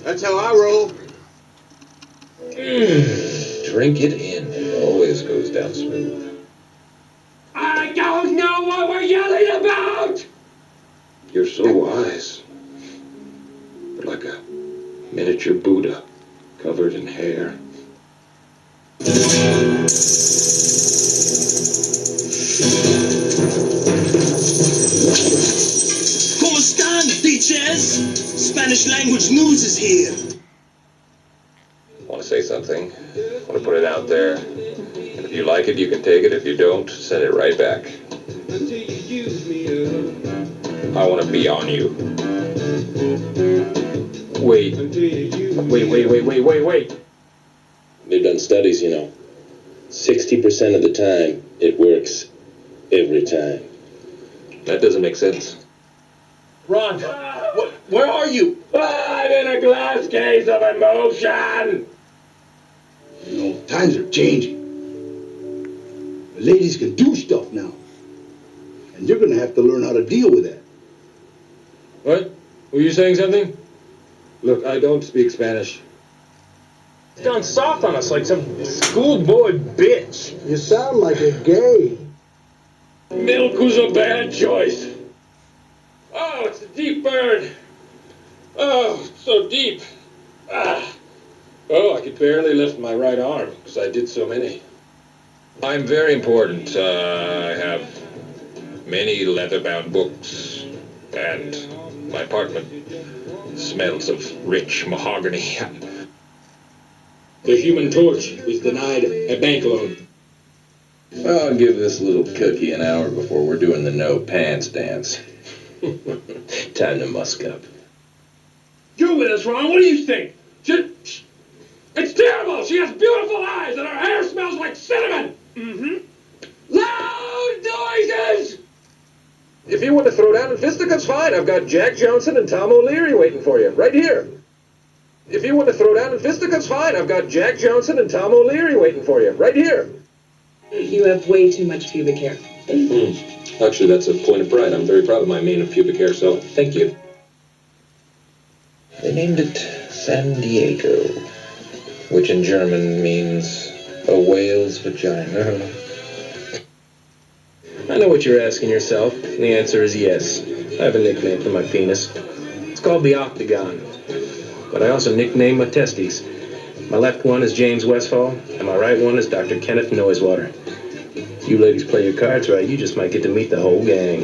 That's how I roll. Drink it in. Always goes down smooth. I don't know what we're yelling about! You're so wise. You're like a miniature Buddha, covered in hair. ¿Cómo están, bitches? Spanish language news is here. Want to say something? Want to put it out there? And if you like it, you can take it. If you don't, send it right back. I want to be on you. Wait. They've done studies, 60% of the time, it works every time. That doesn't make sense. Ron, where are you? I'm in a glass case of emotion! Times are changing. The ladies can do stuff now. And you're gonna have to learn how to deal with that. What? Were you saying something? Look, I don't speak Spanish. He's gone soft on us like some schoolboy bitch. You sound like a gay. Milk was a bad choice. Oh, it's a deep burn. Oh, so deep. Oh, I could barely lift my right arm because I did so many. I'm very important. I have many leather-bound books, and my apartment smells of rich mahogany. The Human Torch was denied a bank loan. I'll give this little cookie an hour before we're doing the no pants dance. Time to musk up. You're with us, Ron. What do you think? It's terrible. She has beautiful eyes and her hair smells like cinnamon. Mm-hmm. Loud noises! If you want to throw down in fisticuffs, fine. I've got Jack Johnson and Tom O'Leary waiting for you, right here. If you want to throw down in fisticuffs, fine. I've got Jack Johnson and Tom O'Leary waiting for you, right here. You have way too much pubic hair. Actually, that's a point of pride. I'm very proud of my mane of pubic hair, so thank you. They named it San Diego, which in German means a whale's vagina. I know what you're asking yourself. The answer is yes. I have a nickname for my penis. It's called the Octagon. But I also nickname my testes. My left one is James Westfall, and my right one is Dr. Kenneth Noisewater. If you ladies play your cards right, you just might get to meet the whole gang.